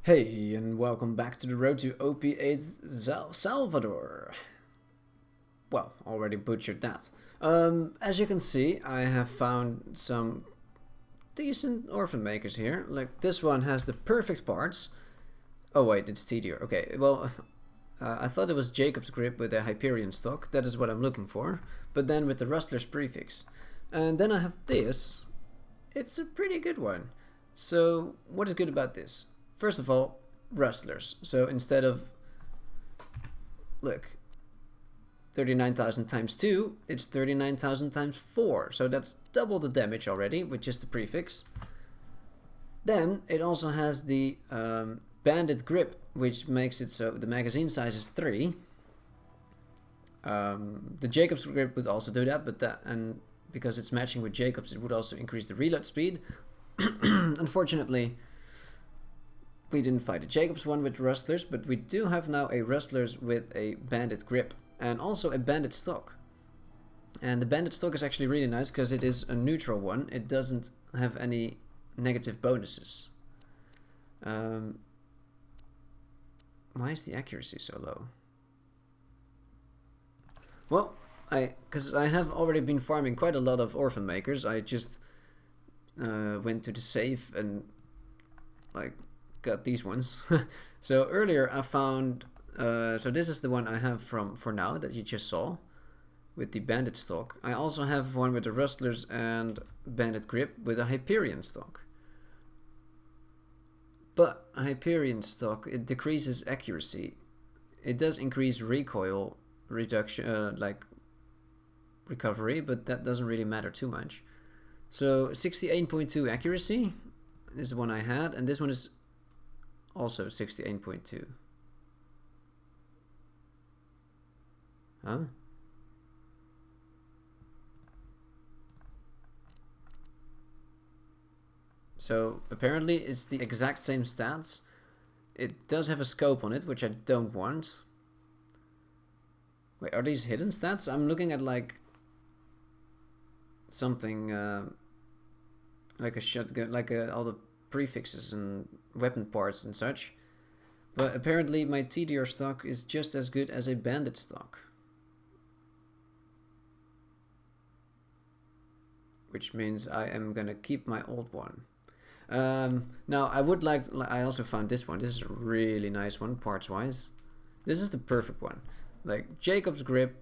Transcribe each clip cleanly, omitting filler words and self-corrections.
Hey, and welcome back to the road to OP8 Salvador. Well, already butchered that. As you can see, I have found some decent orphan makers here. Like, this one has the perfect parts. Oh wait, it's Tedior. Okay, well, I thought it was Jacob's grip with a Hyperion stock. That is what I'm looking for. But then with the Rustler's prefix. And then I have this. It's a pretty good one. So, what is good about this? First of all, rustlers. So instead of, look, 39,000 times 2, it's 39,000 times 4. So that's double the damage already with just the prefix. Then it also has the bandit grip, which makes it so the magazine size is 3. The Jacob's grip would also do that, and because it's matching with Jacob's, it would also increase the reload speed. Unfortunately, we didn't fight a Jacob's one with rustlers, but we do have now a rustlers with a bandit grip and also a bandit stock. And the bandit stock is actually really nice because it is a neutral one. It doesn't have any negative bonuses. Why is the accuracy so low? Well, because I have already been farming quite a lot of orphan makers. I just went to the save and got these ones. So earlier I found, so this is the one I have for now that you just saw with the bandit stock. I also have one with the rustlers and bandit grip with a Hyperion stock. But Hyperion stock, it decreases accuracy. It does increase recoil reduction, like recovery, but that doesn't really matter too much. So 68.2 accuracy is the one I had, and this one is also 68.2. Huh? So apparently it's the exact same stats. It does have a scope on it, which I don't want. Wait, are these hidden stats? I'm looking at like something like a shotgun, like all the prefixes and weapon parts and such. But apparently my TDR stock is just as good as a bandit stock. Which means I am gonna keep my old one. Now I would like, I also found this one. This is a really nice one parts wise. This is the perfect one. Like Jacob's grip,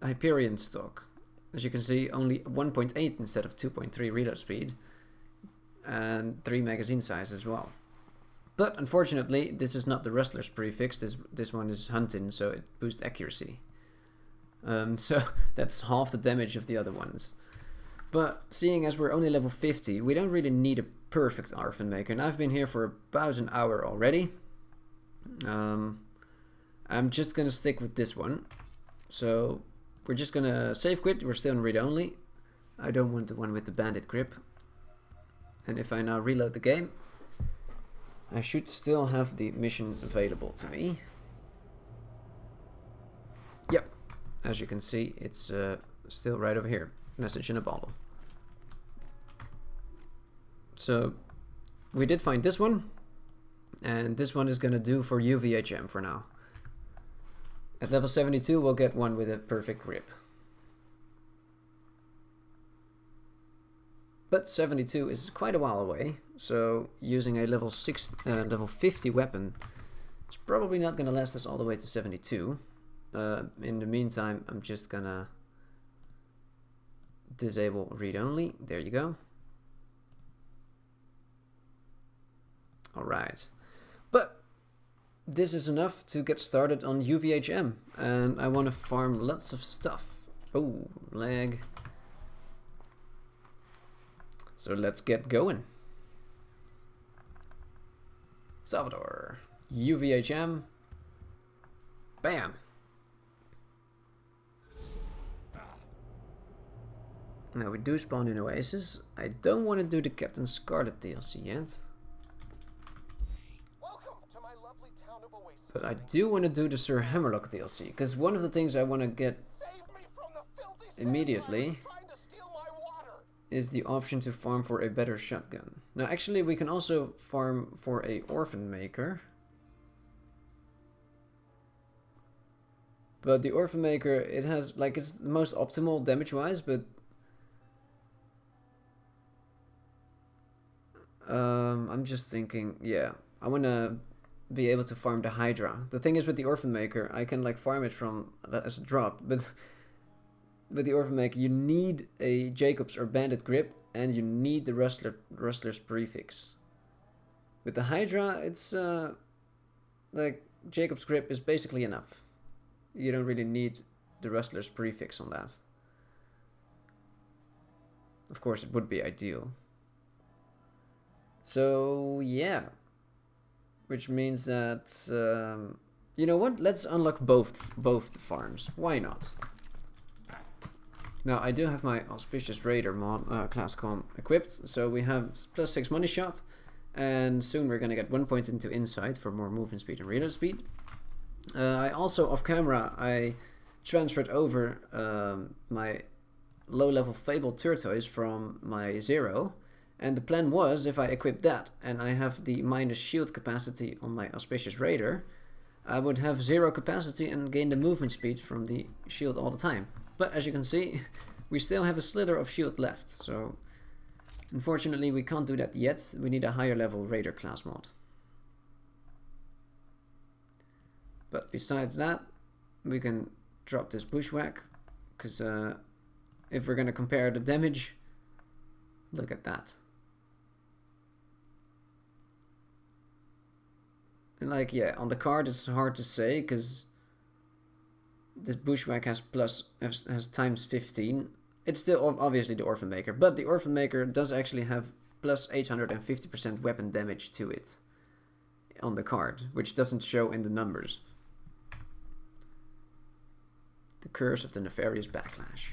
Hyperion stock. As you can see, only 1.8 instead of 2.3 reload speed. And 3 magazine size as well. But unfortunately, this is not the Rustler's prefix. This one is Hunting, so it boosts accuracy. So that's half the damage of the other ones. But seeing as we're only level 50, we don't really need a perfect orphan maker. And I've been here for about an hour already. I'm just gonna stick with this one. So we're just gonna save quit. We're still in read only. I don't want the one with the bandit grip. And if I now reload the game, I should still have the mission available to me. Yep, as you can see, it's still right over here. Message in a bottle. So we did find this one, and this one is gonna do for UVHM for now. At level 72, we'll get one with a perfect grip. But 72 is quite a while away, so using a level 50 weapon is probably not going to last us all the way to 72. In the meantime, I'm just gonna disable read only. There you go. Alright. But this is enough to get started on UVHM, and I want to farm lots of stuff. Oh, lag. So let's get going. Salvador. UVHM. Bam. Now we do spawn in Oasis. I don't want to do the Captain Scarlet DLC yet. Welcome to my lovely town of Oasis. But I do want to do the Sir Hammerlock DLC, because one of the things I want to get immediately is the option to farm for a better shotgun. Now actually we can also farm for a orphan maker. But the Orphan Maker, it has, like, it's the most optimal damage-wise, but I'm just thinking, yeah, I want to be able to farm the Hydra. The thing is with the Orphan Maker, I can like farm it from as a drop, but with the Orphan Maker, you need a Jacob's or Bandit grip, and you need the Rustler's prefix. With the Hydra, it's like Jacob's grip is basically enough. You don't really need the Rustler's prefix on that. Of course, it would be ideal. So yeah, which means that you know what? Let's unlock both the farms. Why not? Now I do have my Auspicious Raider mod class com equipped, so we have +6 money shot, and soon we're gonna get 1 point into insight for more movement speed and reload speed. I also, off camera, I transferred over my low-level Fable Turtoise from my 0, and the plan was, if I equip that and I have the minus shield capacity on my Auspicious Raider, I would have 0 capacity and gain the movement speed from the shield all the time. But as you can see, we still have a slither of shield left, so unfortunately we can't do that yet. We need a higher level Raider class mod. But besides that, we can drop this Bushwhack, because if we're going to compare the damage, look at that. And like, yeah, on the card it's hard to say, because this Bushwhack has times 15. It's still obviously the Orphan Maker, but the Orphan Maker does actually have plus 850% weapon damage to it on the card, which doesn't show in the numbers. The Curse of the Nefarious Backlash.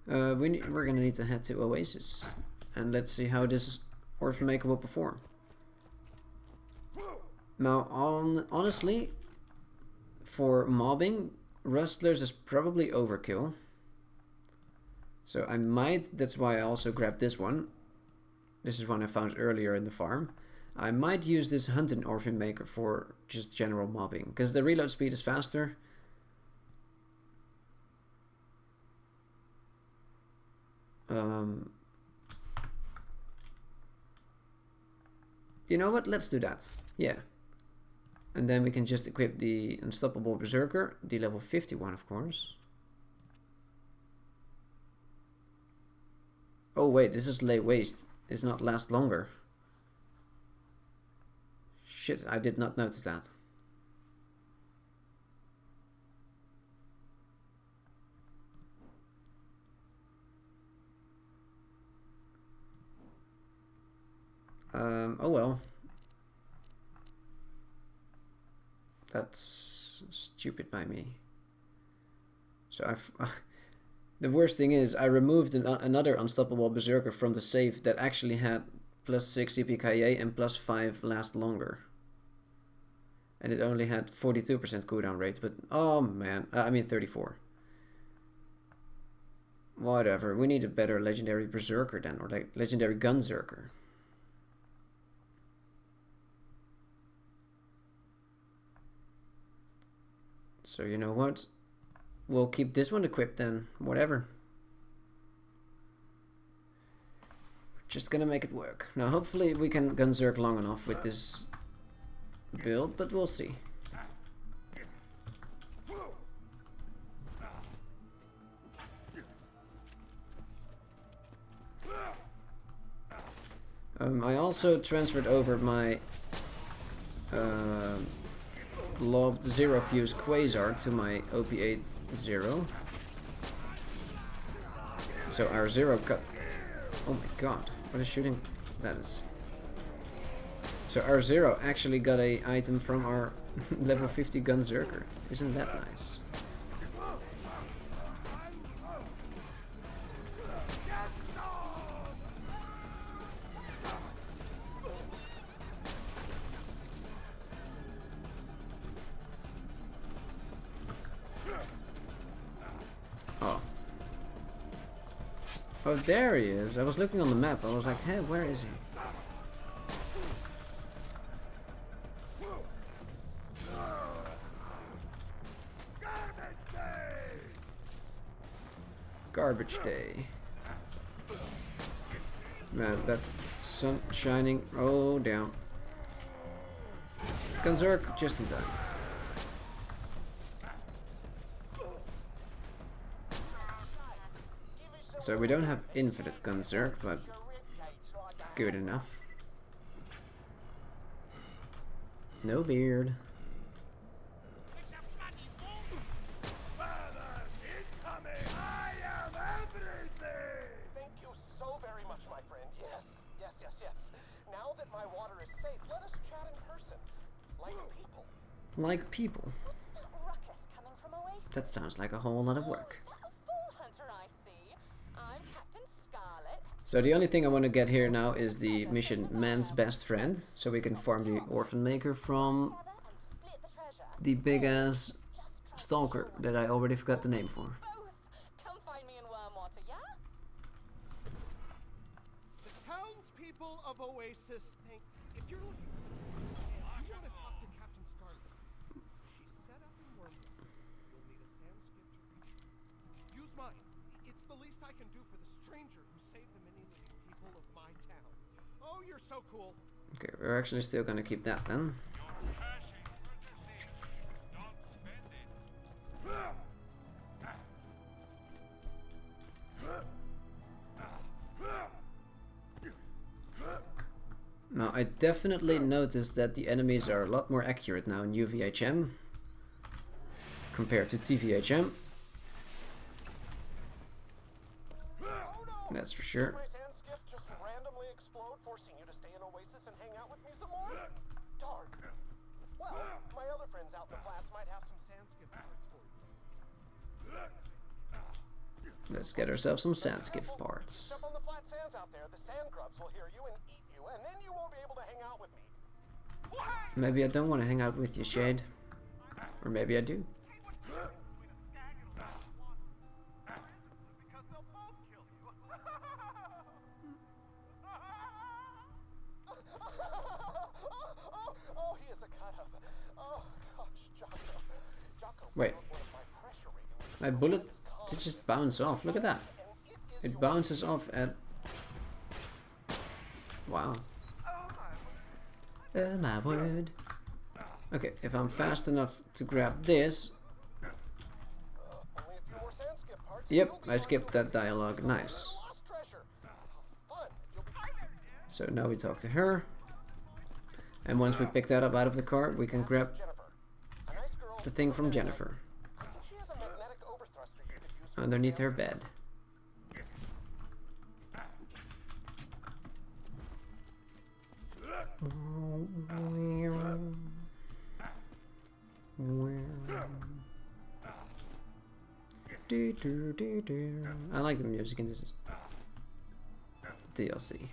We're gonna need to head to Oasis, and let's see how this Orphan Maker will perform. Now, honestly, for mobbing, Rustlers is probably overkill. So I might, that's why I also grabbed this one. This is one I found earlier in the farm. I might use this Hunting Orphan Maker for just general mobbing, because the reload speed is faster. You know what? Let's do that. Yeah. And then we can just equip the Unstoppable Berserker, the level 51, of course. Oh wait, this is Lay Waste. It's not Last Longer. Shit, I did not notice that. Oh well. That's stupid by me. So the worst thing is I removed another Unstoppable Berserker from the save that actually had plus 6 CPKA and plus 5 Last Longer. And it only had 42% cooldown rate, but oh man, I mean 34. Whatever, we need a better Legendary Berserker then, or like Legendary Gunzerker. So you know what? We'll keep this one equipped then. Whatever. Just gonna make it work. Now hopefully we can Gunzerk long enough with this build, but we'll see. I also transferred over my lobbed Zero Fuse Quasar to my OP8 Zero. So our Zero cut. Oh my god, what a shooting that is. So our Zero actually got a item from our level 50 Gunzerker. Isn't that nice? Oh, there he is. I was looking on the map. I was like, hey, where is he? garbage day. Man, that sun shining. Oh, damn. Gunzerk just in time. So we don't have infinite Gunzerk, but good enough. No beard. Thank you so very much, my friend. Yes, yes, yes, yes. Now that my water is safe, let us chat in person. Like people. Like people. What's that ruckus coming from Oasis? That sounds like a whole lot of work. Is that a fool hunter I see? I'm Captain Scarlet. So the only thing I want to get here now is the mission Man's Best Friend, so we can farm the Orphan Maker from Tether and split the treasure. the big ass Just trust stalker that I already forgot the name for. both. Come find me in Wormwater, yeah? The townspeople of Oasis think if you're looking for the and you want to talk to Captain Scarlet, she's set up in Wormwood. You'll need a sand skip to reach her. Use mine. It's the least I can do for the stranger who saved the many living people of my town. Oh, you're so cool. Okay, we're actually still gonna keep that then. Now I definitely noticed that the enemies are a lot more accurate now in UVHM compared to TVHM. Oh no! That's for sure. Did my sand skiff just randomly explode, forcing you to stay in Oasis and hang out with me some more? Darn. Well, my other friends out in the flats might have some sand skiff parts for you. Let's get ourselves some sand skiff parts. Step on the flat sands out there, the sand grubs will hear you and eat you, and then you won't be able to hang out with me. Maybe I don't want to hang out with you, Shade. Or maybe I do. Oh, he is a cut up. Oh gosh, Jocko. Jocko, Wait. one of my pressure regulators. My bullet did just bounce off. Look at that. It bounces off at... Wow. Oh my word. Okay, if I'm fast enough to grab this... Only a few more sand skiff parts. Yep, I skipped that dialogue. Nice. Lost treasure. How fun. You'll be... So now we talk to her. And once we pick that up out of the car, we can grab Jennifer. A nice girl. the thing from Jennifer I think she has a magnetic overthruster you could use for underneath her sand bed. I like the music in this DLC.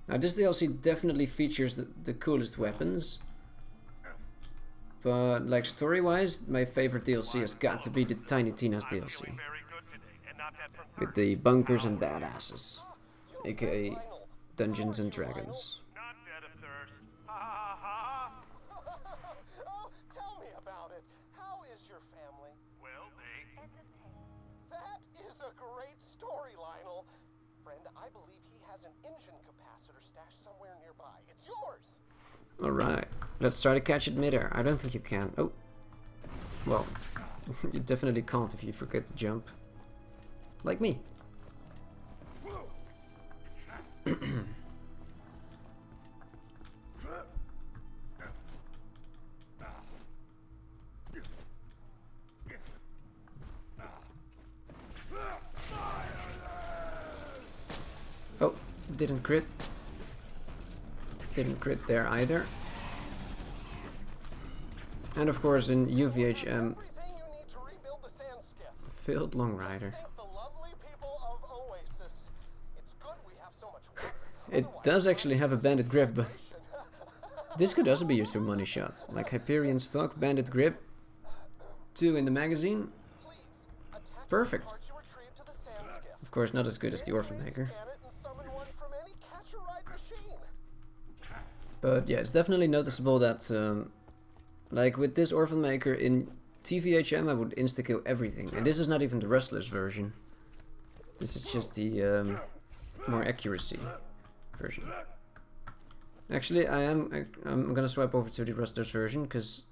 Now this DLC definitely features the coolest weapons, but like story-wise, my favorite DLC has got to be the Tiny Tina's DLC, with the bunkers and badasses, aka Dungeons and Dragons. Not dead of thirst. Ha ha ha. Oh, tell me about it. How is your family? Well, they. That is a great story, Lionel. Friend, I believe he has an engine capacitor stashed somewhere nearby. It's yours. Alright, let's try to catch it midair. I don't think you can. Oh. Well, you definitely can't if you forget to jump. Like me. Oh, didn't crit. Didn't crit there either. And of course in UVHM, Everything you need to rebuild the sand skiff. Field Long Rider. Just thank the lovely people of Oasis. It's good we have so much water. It does actually have a bandit grip, but this could also be used for money shots, like Hyperion stock, bandit grip, 2 in the magazine. Please, attach Perfect. the parts you retrieved to the sand skiff. Of course, not as good as the Orphan Maker. Scan it and summon one from any catch-a-ride machine. But yeah, it's definitely noticeable that, like with this Orphan Maker in TVHM I would insta-kill everything, and this is not even the Restless version. This is just the more accuracy version. Actually, I'm gonna swipe over to the Restless version because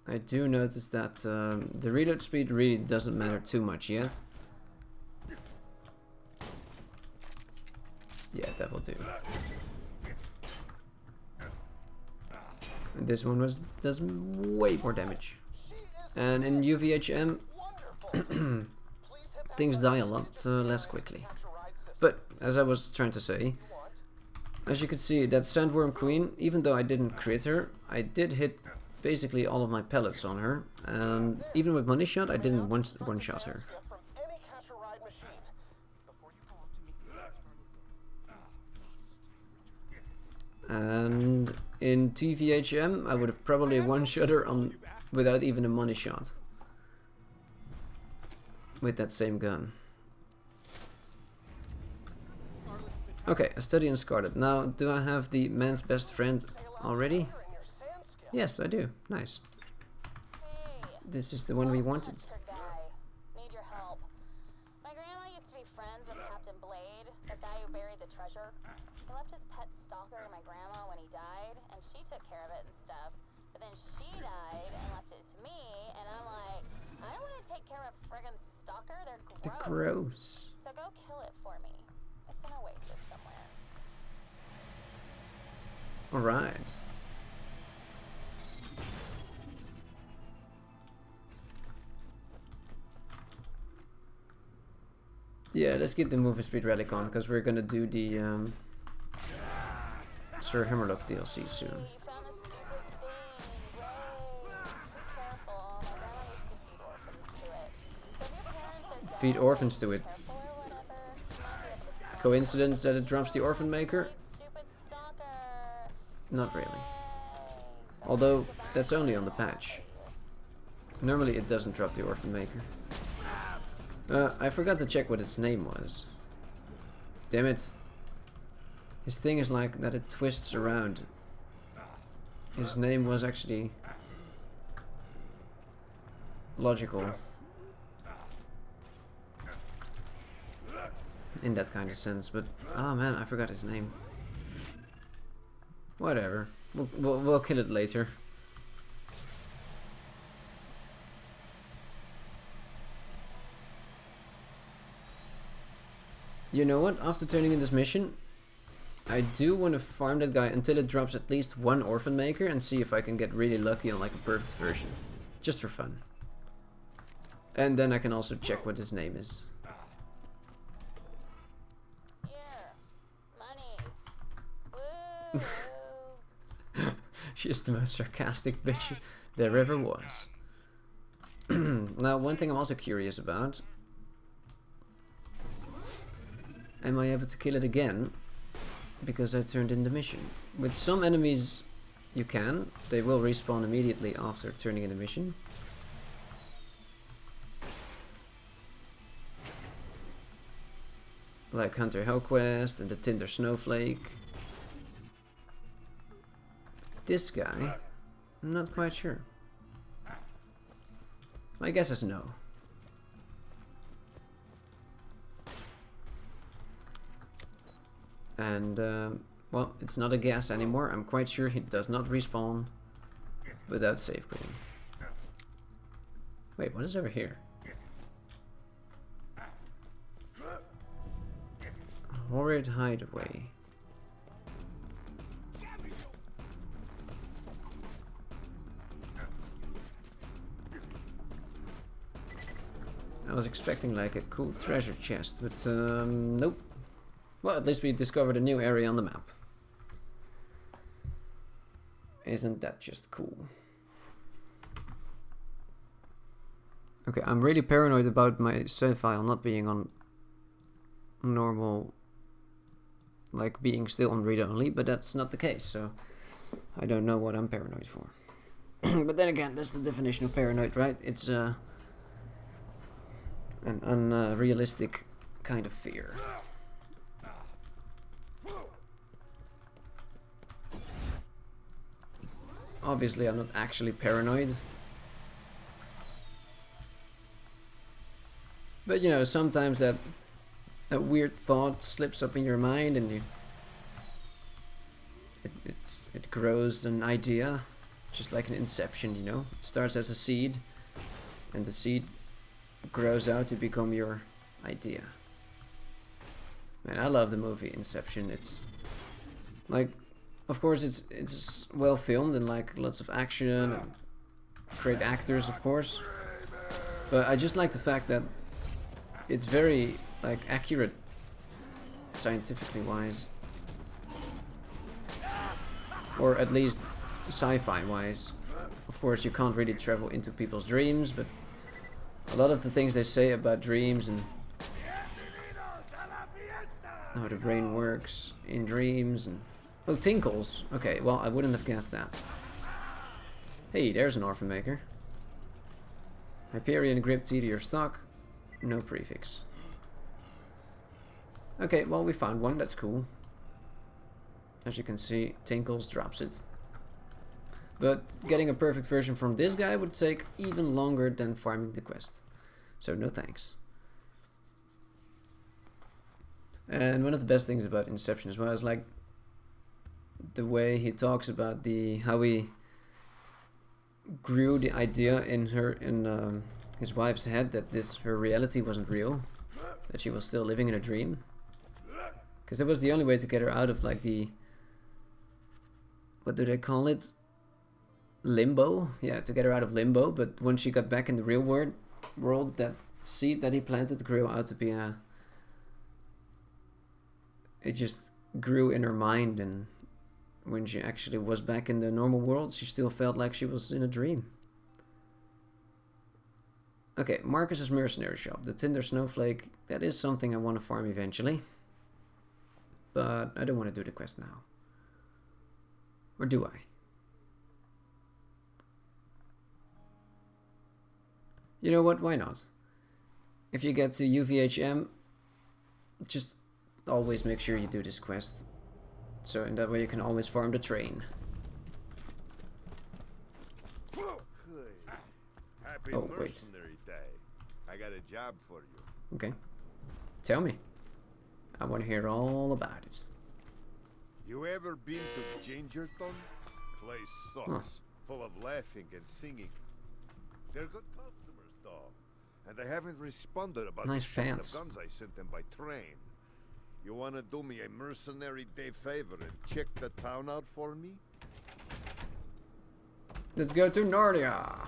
I do notice that the reload speed really doesn't matter too much yet. Yeah, that will do. And this one does way more damage. And in UVHM, things die a lot less quickly. But as I was trying to say, as you could see, that Sandworm Queen, even though I didn't crit her, I did hit basically all of my pellets on her, and even with money shot, I didn't one-shot her. And in TVHM, I would have probably one-shot her on without even a money shot with that same gun. Okay, a study in Scarlet. Now, do I have the man's best friend already? Yes, I do. Nice. This is the one we wanted. Need your help. My grandma used to be friends with Captain Blade, the guy who buried the treasure. He left his pet stalker to my grandma when he died, and she took care of it and stuff. But then she died and left it to me, and I'm like, I don't want to take care of a friggin' stalker. They're gross. They're gross. So go kill it for me. It's an oasis somewhere. Alright. Yeah, let's get the movie speed relic on, because we're gonna do the Sir Hammerlock DLC soon. You found a stupid thing. Ray. Be careful. My grandma used to feed orphans to it. So if your parents are dead, Feed orphans to it. careful or whatever, you might be able to smell Coincidence that it drops the Orphan Maker? stupid stalker. Not really. Yay. Although, that's only on the patch. Normally it doesn't drop the Orphan Maker. I forgot to check what its name was. Damn it. His thing is like that it twists around. His name was actually logical. In that kind of sense, but oh man, I forgot his name. Whatever. We'll kill it later. You know what? After turning in this mission, I do want to farm that guy until it drops at least one Orphan Maker and see if I can get really lucky on like a perfect version. Just for fun. And then I can also check what his name is. Here. Money. Woo. She's the most sarcastic bitch there ever was. Now, one thing I'm also curious about. Am I able to kill it again? Because I turned in the mission. With some enemies you can. They will respawn immediately after turning in the mission. Like Hunter Hellquest and the Tinder Snowflake. This guy, I'm not quite sure. My guess is no. And, well, it's not a guess anymore. I'm quite sure he does not respawn without save quitting. Wait, what is over here? Horrid hideaway. I was expecting like a cool treasure chest, but nope. Well, at least we discovered a new area on the map. Isn't that just cool? Okay, I'm really paranoid about my save file not being on normal, like being still on read-only, but that's not the case, so I don't know what I'm paranoid for. But then again, that's the definition of paranoid, right? It's an unrealistic kind of fear. obviously I'm not actually paranoid. But you know, sometimes that weird thought slips up in your mind and it grows an idea, just like an inception, you know. It starts as a seed and the seed grows out to become your idea. Man, I love the movie Inception. It's like, of course it's well filmed and like lots of action and great actors, of course. But I just like the fact that it's very like accurate, scientifically wise, or at least sci-fi wise. Of course, you can't really travel into people's dreams, but a lot of the things they say about dreams and how the brain works in dreams and... Oh, tinkles. Okay, well, I wouldn't have guessed that. Hey, there's an orphan maker. Hyperion grip T to your stock. No prefix. Okay, well, we found one. That's cool. As you can see, Tinkles drops it. But getting a perfect version from this guy would take even longer than farming the quest. So no thanks. And one of the best things about Inception as well is like the way he talks about how he grew the idea in his wife's head that her reality wasn't real, that she was still living in a dream, because that was the only way to get her out of like the, what do they call it, limbo? Yeah, to get her out of limbo. But when she got back in the real world, that seed that he planted grew out to be it just grew in her mind, and when she actually was back in the normal world, she still felt like she was in a dream. Okay, Marcus's mercenary shop, the Tinder Snowflake, that is something I want to farm eventually. But I don't want to do the quest now. Or do I? You know what, why not? If you get to UVHM, just always make sure you do this quest. So in that way you can always farm the train. Happy Oh, wait. Mercenary Day. I got a job for you. Okay. Tell me. I want to hear all about it. You ever been to Gingerton? Place sucks. Full of laughing and singing. They're good customers, though. And they haven't responded about Nice the shipment pants. of guns I sent them by train. You wanna do me a Mercenary Day favor and check the town out for me? Let's go to Narnia.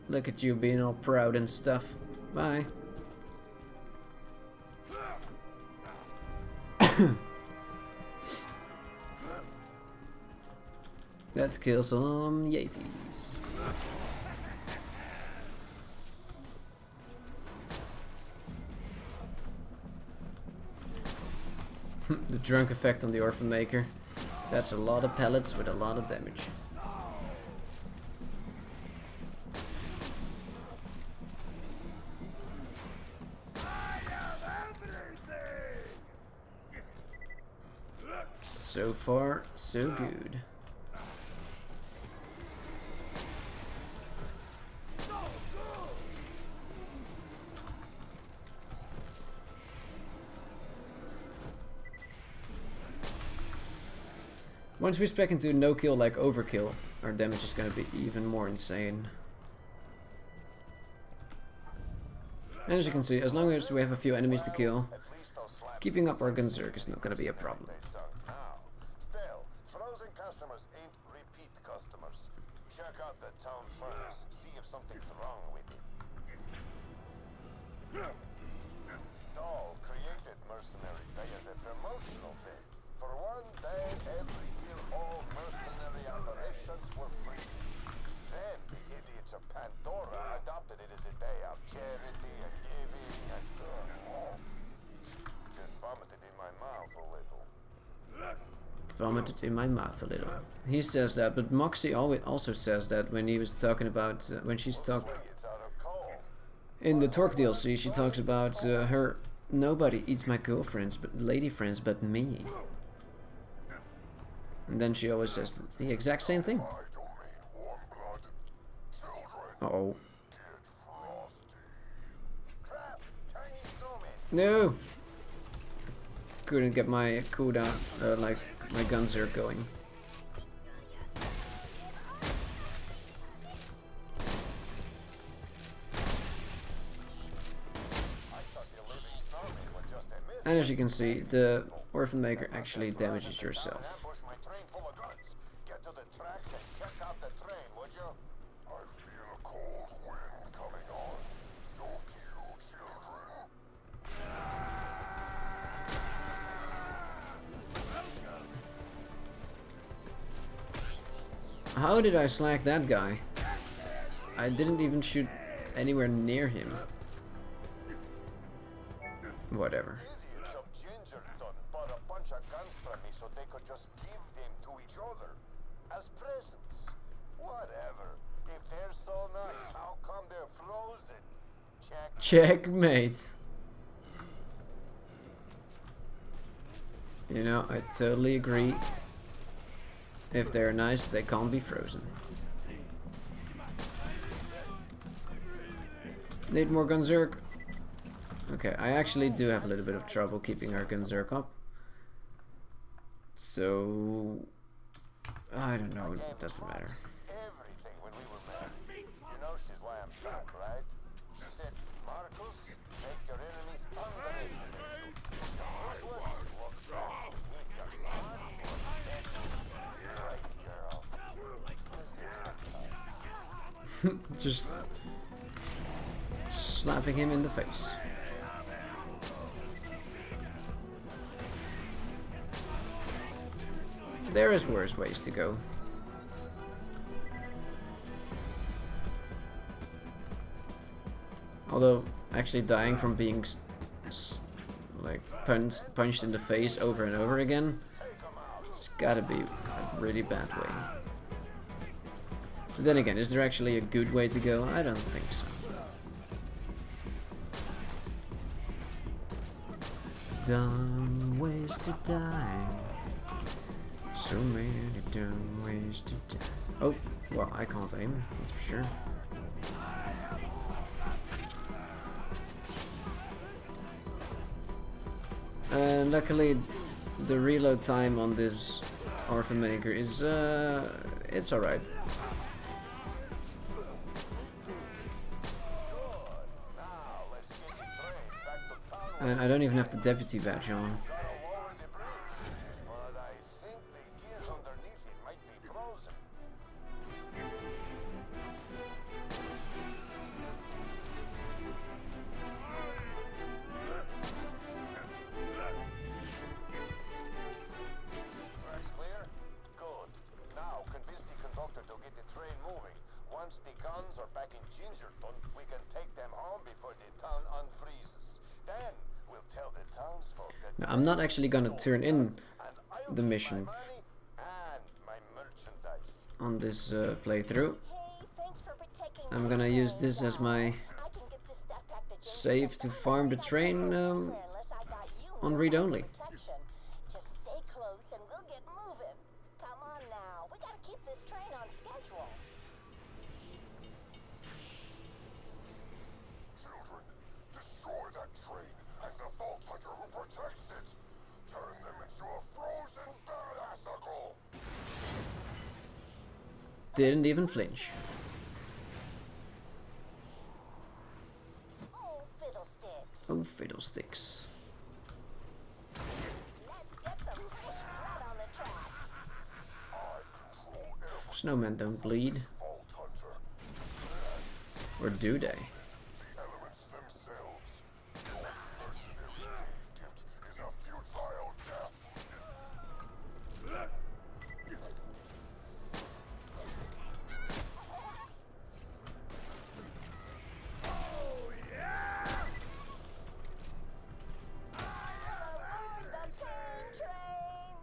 Look at you being all proud and stuff. Bye. Let's kill some Yetis. The drunk effect on the orphan maker. That's a lot of pellets with a lot of damage. So far, so good. Once we spec into no kill like overkill, our damage is going to be even more insane. And as you can see, as long as we have a few enemies to kill, keeping up our Gunzerg is not going to be a problem. Still, frozen customers ain't repeat customers. Check out the town furnace, see if something's wrong with it. Doll created Mercenary Day as a promotional thing. For one day every year, all mercenary operations were free. Then the idiots of Pandora adopted it as a day of charity and giving and... just vomited in my mouth a little. Vomited in my mouth a little. He says that, but Moxie also says that when he was talking about... when she's talking... In the Torque DLC, she talks about her... Nobody eats my girlfriends, but lady friends, but me. And then she always says the exact same thing. I don't mean warm-blooded. Children, Uh-oh. get frosty. Crap! Tiny snowman! No! Couldn't get my cooldown, like my guns are going. I thought the living snowman was just a myth. And as you can see, the Orphan Maker actually damages yourself. Ambush my train full of guns. Get to the tracks and check out the train, would you? I feel a cold wind coming on. Don't you, children? How did I slack that guy? I didn't even shoot anywhere near him. Whatever. Idiots of Gingerton bought a bunch of guns from me so they could just give them to each other as presents. Whatever. If they're so nice, how come they're frozen? Check. Checkmate. You know, I totally agree. If they're nice, they can't be frozen. Need more Gunzerk. Okay, I actually do have a little bit of trouble keeping our Gunzerk up. So I don't know, it doesn't matter. Everything when we were married. You know she's why I'm fat, right? She said, Marcus, make your enemies underestimate you. Ruthless, look fat. If you're smart, look sexy. Great girl. Miss her sometimes. Just slapping him in the face. There is worse ways to go. Although, actually dying from being like punched in the face over and over again, it's gotta be a really bad way. But then again, is there actually a good way to go? I don't think so. Dumb ways to die. So many dumb ways to die. Oh, well, I can't aim, that's for sure. And luckily, the reload time on this Orphan Maker is, it's alright. And I don't even have the deputy badge on. Once the guns are back in Gingerton, we can take them home before the town unfreezes. Then we'll tell the townsfolk that Now, I'm not actually gonna turn in the mission on this playthrough. I'm gonna use this as my save to farm the train on read only. Just stay close and we'll get moving. Come on now, we gotta keep this train on schedule. Children, destroy that train and the Vault Hunter who protects it. Turn them into a frozen badassicle. Didn't even flinch. Oh, fiddlesticks. Oh, fiddlesticks. Let's get some fresh blood on the tracks. I control every Snowmen don't bleed. Vault Hunter. Or do they? The elements themselves. Your mercenary day gift is a futile death. The pain train.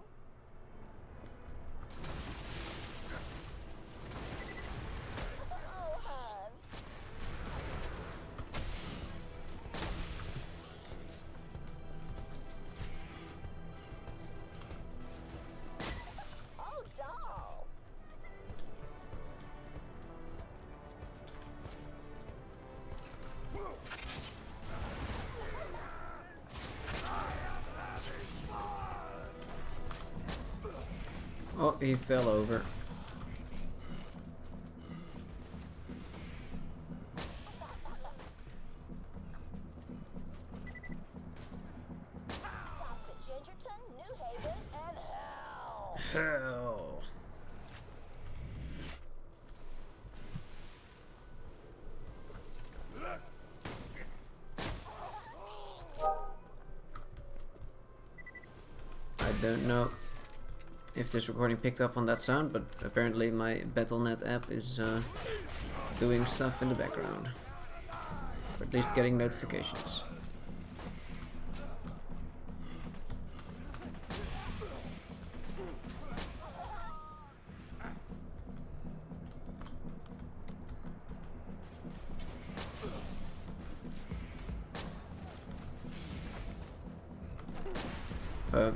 Oh, hon. Oh, he fell over. Stops at Gingerton, New Haven, and hell. Hell. I don't know if this recording picked up on that sound, but apparently my Battle.net app is doing stuff in the background. Or at least getting notifications.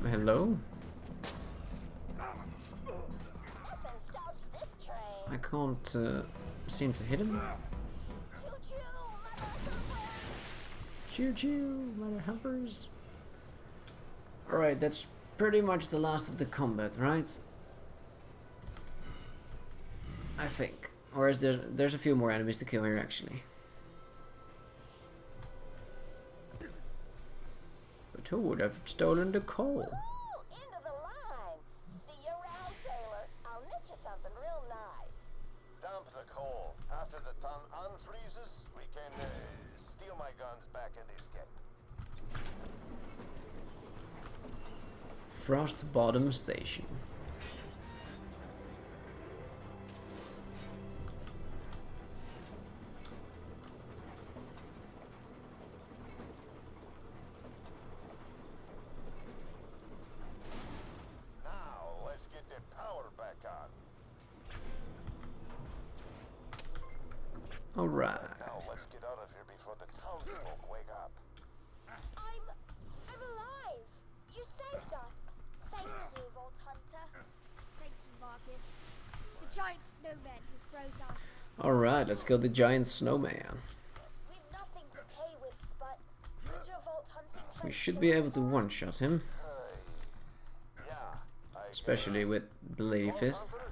Hello? Nothing stops this train. I can't seem to hit him. Choo-choo, motherfuckers. Choo choo, mother humpers. Alright, that's pretty much the last of the combat, right? I think. Or is there's a few more enemies to kill here actually. But who would have stolen the coal? Ooh, end of the line. See you around, sailor. I'll knit you something real nice. Dump the coal. After the ton unfreezes, we can steal my guns back and escape. Frost Bottom Station. Now, let's get the power back on. Alright. Now, let's get out of here before the townsfolk wake up. I'm alive. You saved us. Thank you, Vault Hunter. Thank you, Marcus. The giant snowman who froze our... Alright, let's kill the giant snowman. We've nothing to pay with, but could your vault hunting We friends should kill be him able to for us? one-shot him. Yeah, I Especially guess. with the Lady Vault Fist. Hunter?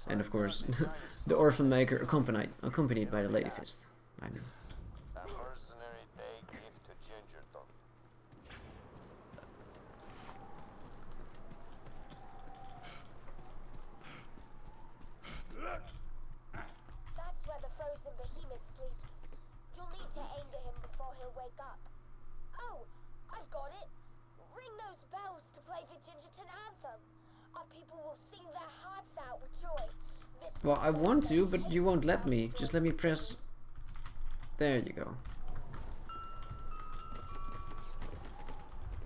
And of course, Time to giant the Orphan Maker accompanied by the Lady Fist. I know. A mercenary day gift to Gingerton. That's where the frozen behemoth sleeps. You'll need to anger him before he'll wake up. Oh, I've got it. Ring those bells to play the Gingerton anthem. Our people will sing their hearts out with joy. Mr. Well, I want to, Snowman but you hates won't the let sound me. of Just let me drums press... singing. There you go.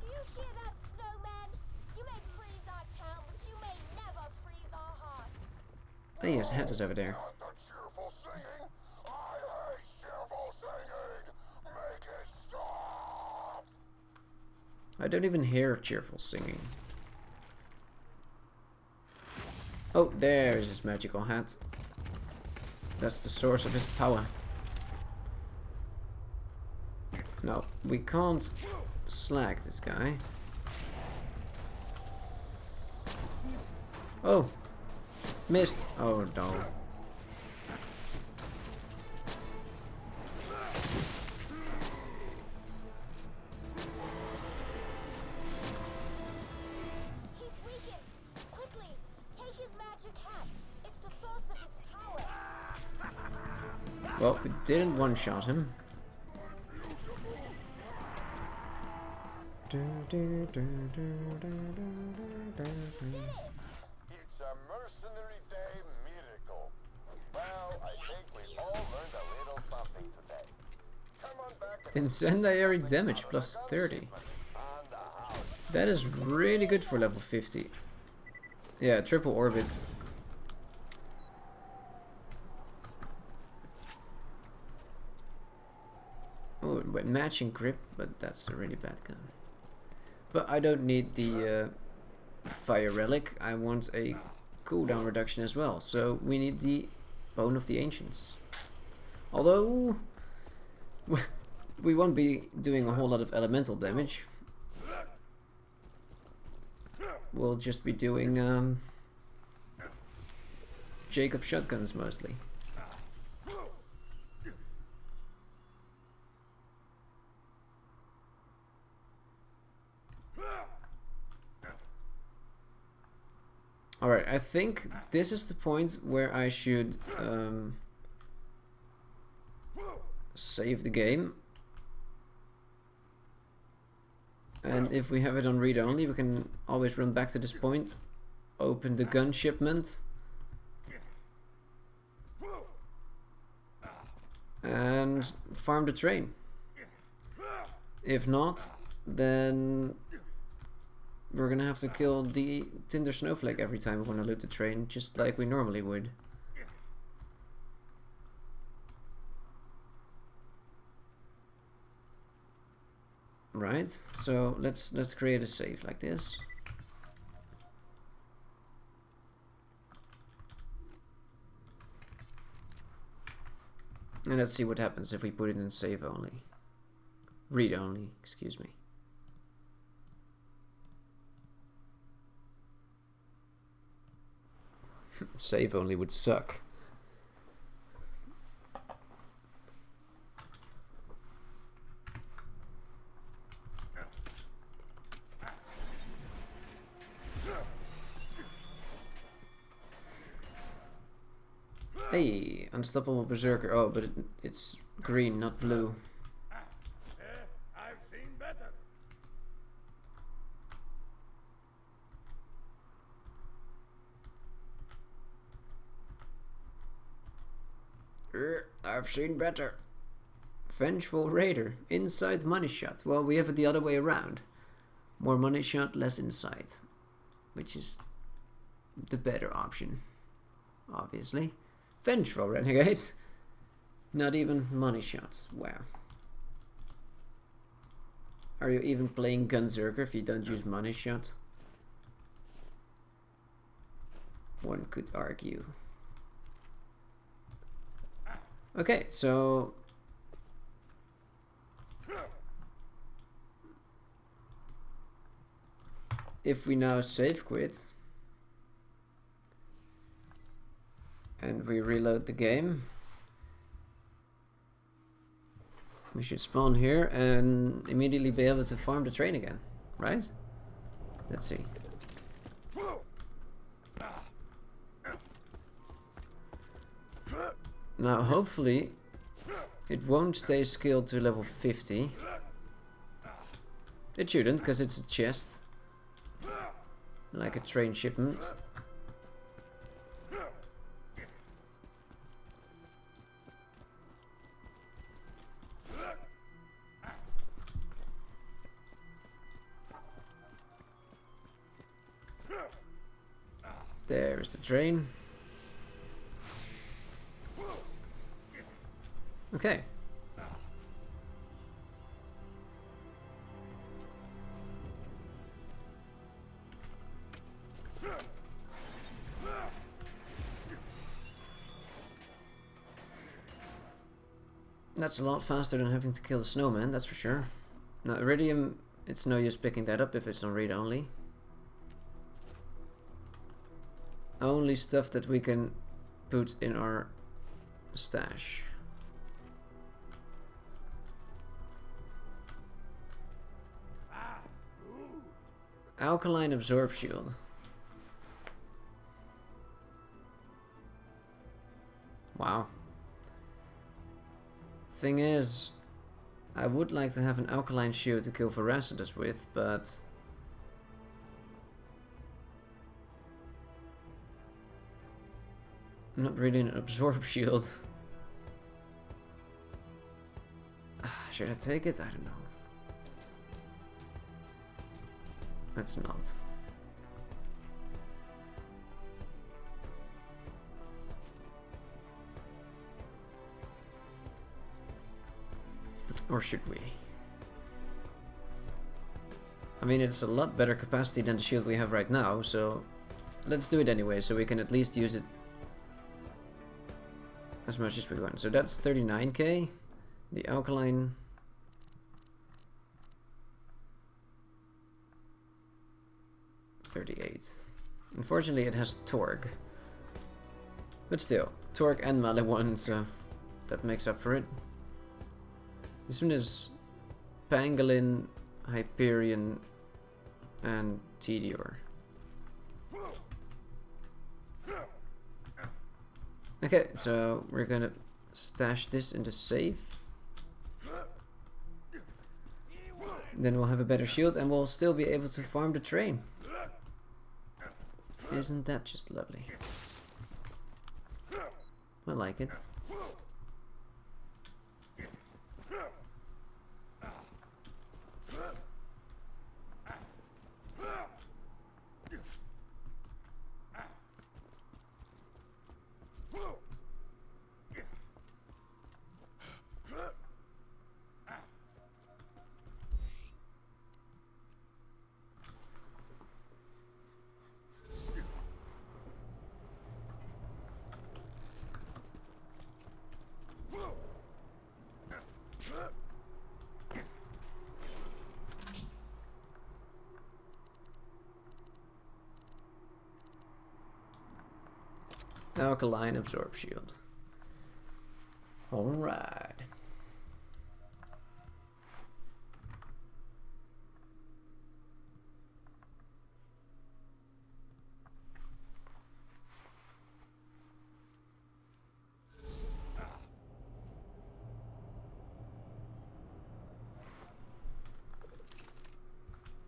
Do you hear that, snowman? You may freeze our town, but you may never freeze our hearts. Oh yes, Hat is over there. Not the cheerful singing. I hate cheerful singing. Make it stop. I don't even hear cheerful singing. Oh, there's his magical hat. That's the source of his power. No, we can't slag this guy. Oh! Missed! Oh no. He's weakened. Quickly, take his magic hat. It's the source of his power. Well, we didn't one-shot him. Did it? It's a mercenary day miracle. Well, I think we all learned a little something today. Come on back and Incendiary damage plus 30. on the house. That is really good for level 50. Yeah, triple orbit. Oh, wait, matching grip, but that's a really bad gun. But I don't need the fire relic. I want a cooldown reduction as well. So we need the Bone of the Ancients. Although we won't be doing a whole lot of elemental damage. We'll just be doing Jacob shotguns mostly. Alright, I think this is the point where I should save the game. And if we have it on read only, we can always run back to this point, open the gun shipment, and farm the train. If not, then we're gonna have to kill the Tinder Snowflake every time we want to loot the train, just like we normally would. Right, so let's create a save like this. And let's see what happens if we put it in save only. Read only, excuse me. Save only would suck. Hey, Unstoppable Berserker. Oh, but it's green, not blue. I've seen better. I've seen better. Vengeful Raider. Inside money shot. Well, we have it the other way around. More money shot, less insight. Which is the better option. Obviously. Vengeful Renegade. Not even money shots. Wow. Are you even playing Gunzerker if you don't use money shot? One could argue. Okay, so if we now save quit and we reload the game, we should spawn here and immediately be able to farm the train again, right? Let's see. Now hopefully it won't stay scaled to level 50. It shouldn't, because it's a chest. Like a train shipment. There's the train. Okay. That's a lot faster than having to kill the snowman, that's for sure. Now Iridium, it's no use picking that up if it's on read only. Only stuff that we can put in our stash. Alkaline Absorb Shield. Wow. Thing is, I would like to have an alkaline shield to kill Veracitus with, but not really an absorb shield. Should I take it? I don't know. Let's not. Or should we? I mean, it's a lot better capacity than the shield we have right now, so let's do it anyway, so we can at least use it as much as we want. So that's 39k. The alkaline... $38. Unfortunately, it has Torg, But still, Torque and Melee 1, so that makes up for it. This one is Pangolin, Hyperion, and Tedior. Okay, so we're gonna stash this in the safe. Then we'll have a better shield and we'll still be able to farm the train. Isn't that just lovely? I like it. Alkaline absorb shield. Alright.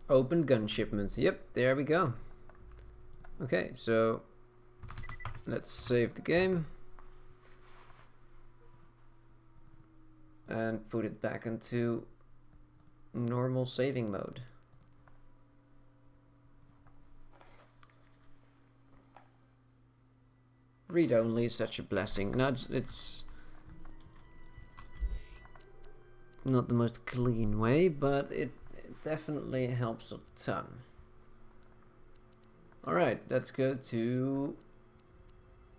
Open gun shipments. Yep, there we go. Okay, so let's save the game and put it back into normal saving mode. Read only is such a blessing. No, it's not the most clean way, but it definitely helps a ton. Alright, let's go to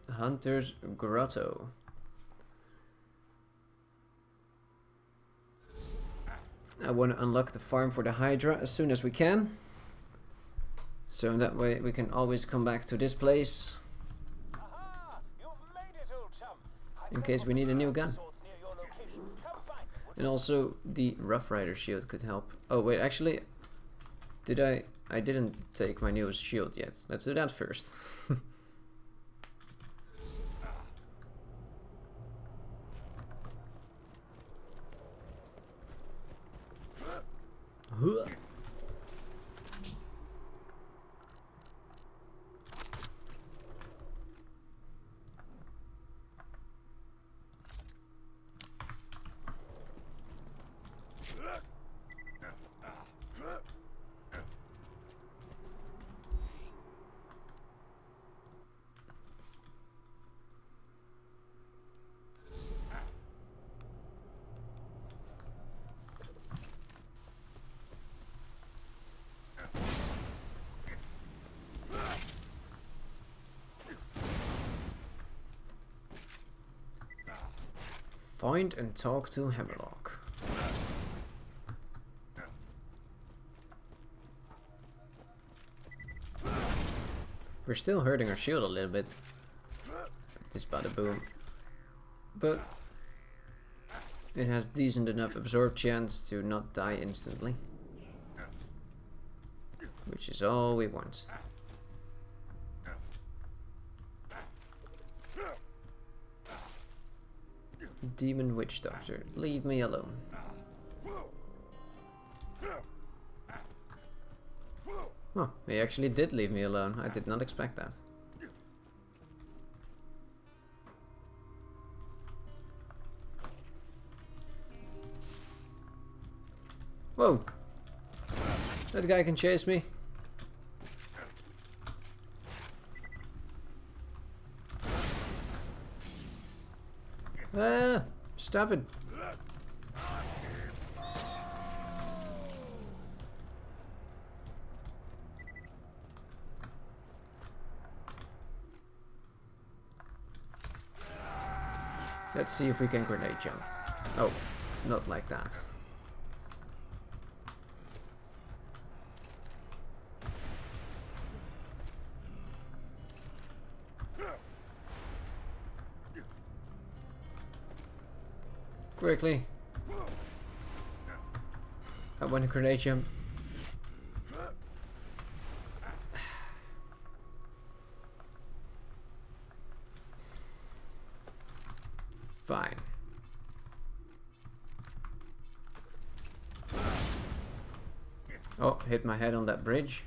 Hunter's Grotto. I want to unlock the farm for the Hydra as soon as we can. So that way we can always come back to this place. Aha! You've made it, old chum. In case we need a new gun. And also the Rough Rider shield could help. Oh wait, actually, I didn't take my newest shield yet. Let's do that first. Huh. Find and talk to Hammerlock. We're still hurting our shield a little bit. This bada boom. But it has decent enough absorb chance to not die instantly. Which is all we want. Demon Witch Doctor, leave me alone. Oh, he actually did leave me alone. I did not expect that. Whoa! That guy can chase me. Ah! Stop it! Let's see if we can grenade jump. Oh, not like that. Quickly. I want a grenade jump. Fine. Oh, hit my head on that bridge.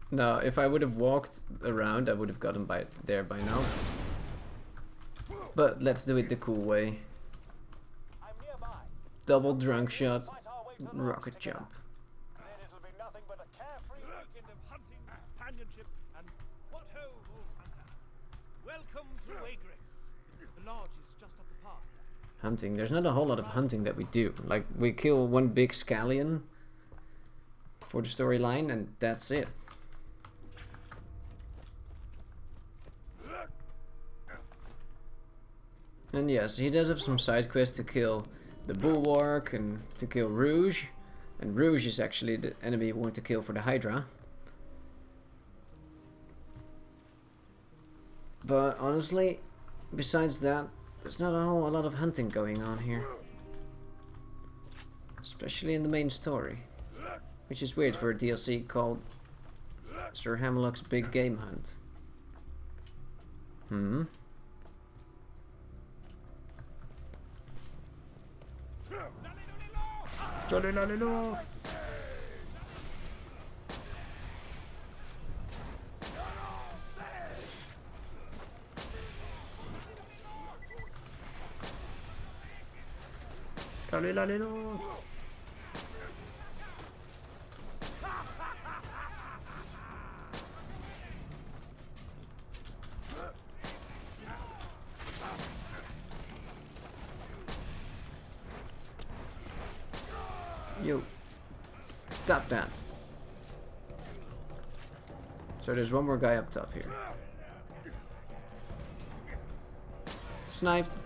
No, if I would have walked around, I would have gotten there by now. But let's do it the cool way. I'm nearby. Double drunk shot, Fight our way to the rocket lodge together. jump. Then it'll be nothing but a carefree weekend of hunting, companionship, and what ho, old hunter. Welcome to Agris. The lodge is just up the path. Hunting. There's not a whole lot of hunting that we do. Like, we kill one big scallion for the storyline, and that's it. And yes, he does have some side quests to kill the Bulwark and to kill Rouge. And Rouge is actually the enemy we want to kill for the Hydra. But honestly, besides that, there's not a whole lot of hunting going on here. Especially in the main story. Which is weird for a DLC called Sir Hamlock's Big Game Hunt. Hmm. Jolly lolly lo. Jolly lolly lo. Yo, stop that. So there's one more guy up top here. Sniped.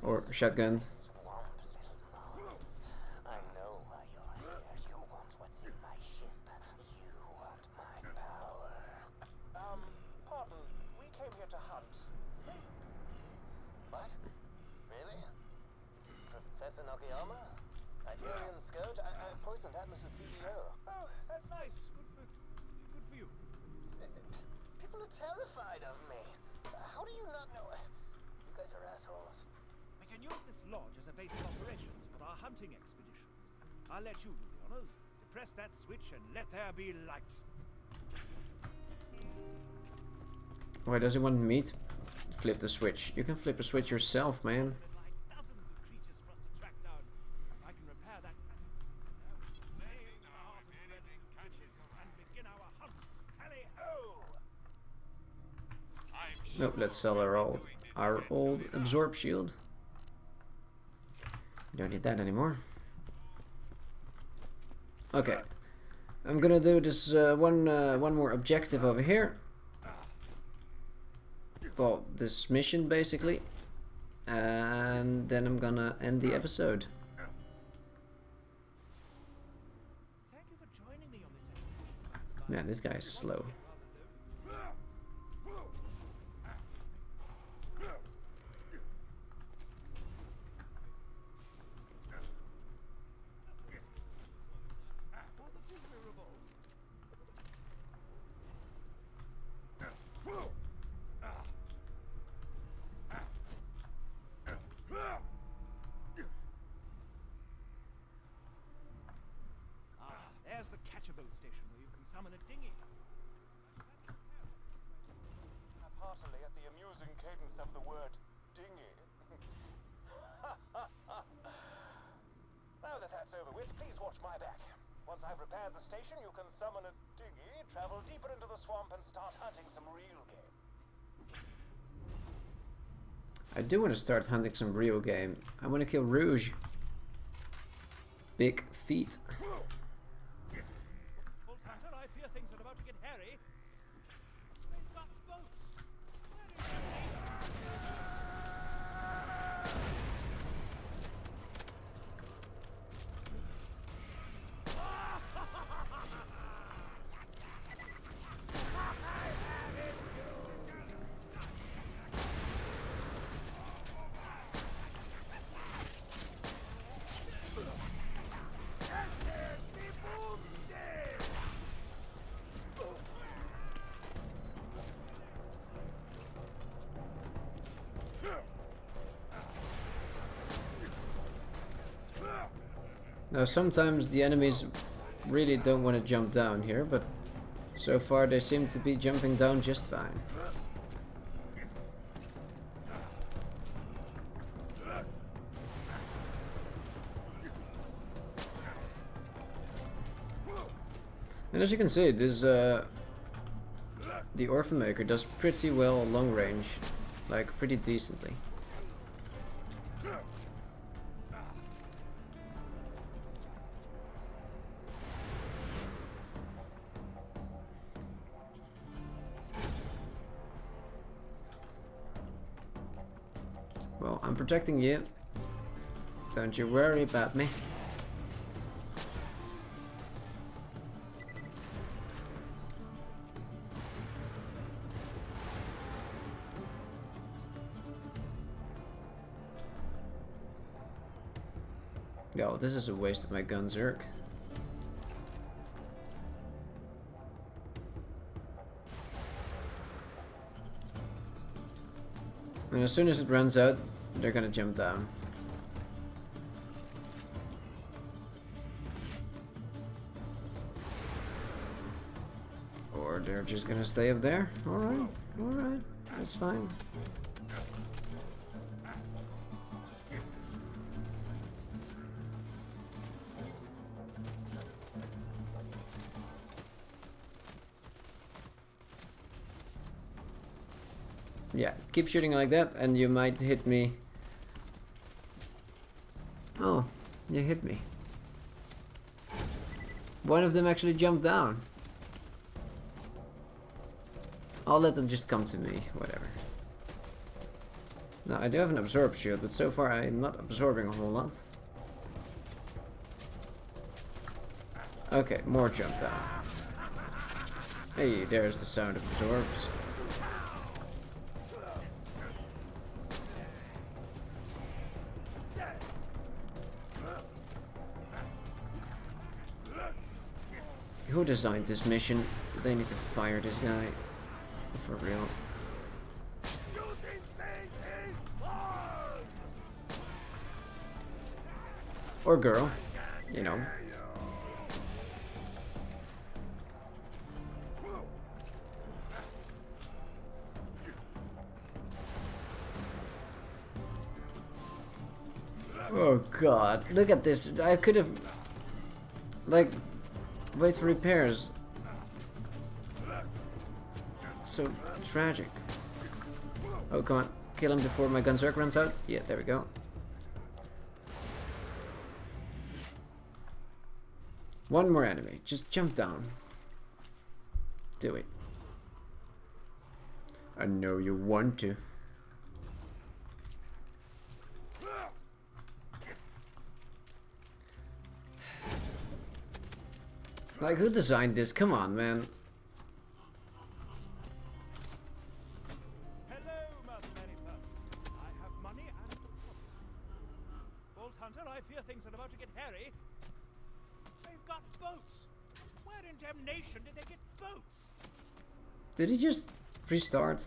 Or shotgunned. Swamp, little mouse. I know why you're here. You want what's in my ship. You want my power. Pardon. We came here to hunt. What? Really? Professor Nakayama? Iberian Scout? I poisoned Atlas's CEO. Oh, that's nice. Good for you. People are terrified of me. How do you not know? You guys are assholes. We can use this lodge as a base of operations for our hunting expeditions. I'll let you do the honors. Press that switch and let there be light. Why does he want me to flip the switch? You can flip a switch yourself, man. Dozens of creatures for us to track down. I can repair that. And begin our hunt. Tally ho! No, let's sell our old absorb shield. We don't need that anymore. Okay, I'm gonna do this one more objective over here. Well, this mission basically, and then I'm gonna end the episode. Thank you for joining me on this expedition. Man, this guy's slow. There's the catch-a-boat station where you can summon a dinghy. Heartily at the amusing cadence of the word dinghy. Now that that's over with, please watch my back. Once I've repaired the station, you can summon a dinghy, travel deeper into the swamp, and start hunting some real game. I do want to start hunting some real game. I want to kill Rouge. Big feet. Old Hunter, I fear things are about to get hairy. We've got boats. Where is your nation? Now sometimes the enemies really don't want to jump down here, but so far they seem to be jumping down just fine. And as you can see, this the Orphan Maker does pretty well long range, like pretty decently. Well, I'm protecting you. Don't you worry about me. Yo, this is a waste of my gun, Zerk. And as soon as it runs out, they're gonna jump down. Or they're just gonna stay up there. Alright, alright, that's fine. Yeah, keep shooting like that and you might hit me. Oh, you hit me. One of them actually jumped down. I'll let them just come to me, whatever. Now, I do have an absorb shield, but so far I'm not absorbing a whole lot. Okay, more jump down. Hey, there's the sound of absorbs. Who designed this mission? They need to fire this guy. For real. Or girl, you know. Oh god, look at this. I could have, like, wait for repairs. So tragic. Oh, come on. Kill him before my gun circ runs out. Yeah, there we go. One more enemy. Just jump down. Do it. I know you want to. Like, who designed this? Come on, man. Hello, mercenary person. I have money and a problem. Old Hunter, I fear things are about to get hairy. They've got boats. Where in damnation did they get boats? Did he just restart?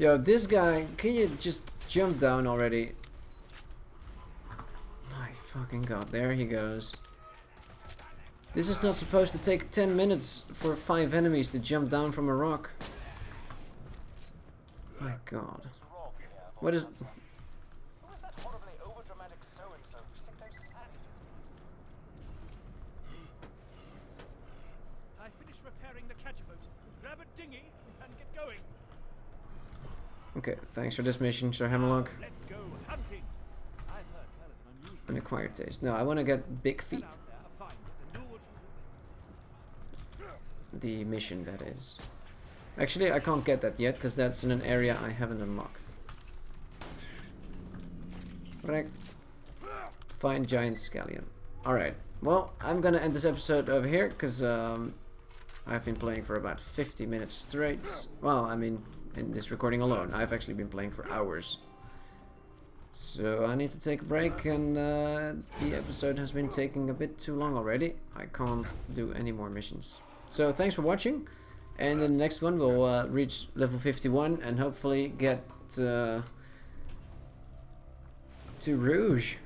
Yo, this guy, can you just jump down already? My fucking god, there he goes. This is not supposed to take 10 minutes for 5 enemies to jump down from a rock. My god. What is... Who is that horribly overdramatic so-and-so who sing those savages? I finished repairing the catcher boat. Grab a dinghy and get going. Okay, thanks for this mission, Sir Hammerlock. Let's go hunting. I've heard tell of an unusual An acquired taste. No, I want to get big feet. out there, find it, and do what you will. The mission, that is. Actually, I can't get that yet, because that's in an area I haven't unlocked. Correct. Find giant scallion. Alright, well, I'm gonna end this episode over here, because I've been playing for about 50 minutes straight. Well, I mean, in this recording alone. I've actually been playing for hours. So I need to take a break, and the episode has been taking a bit too long already. I can't do any more missions. So thanks for watching, and in the next one we'll reach level 51 and hopefully get to Rouge.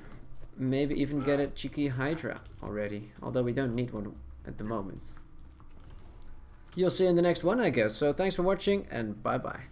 maybe even get a cheeky Hydra already, although we don't need one at the moment. You'll see in the next one, I guess. So thanks for watching, and bye bye.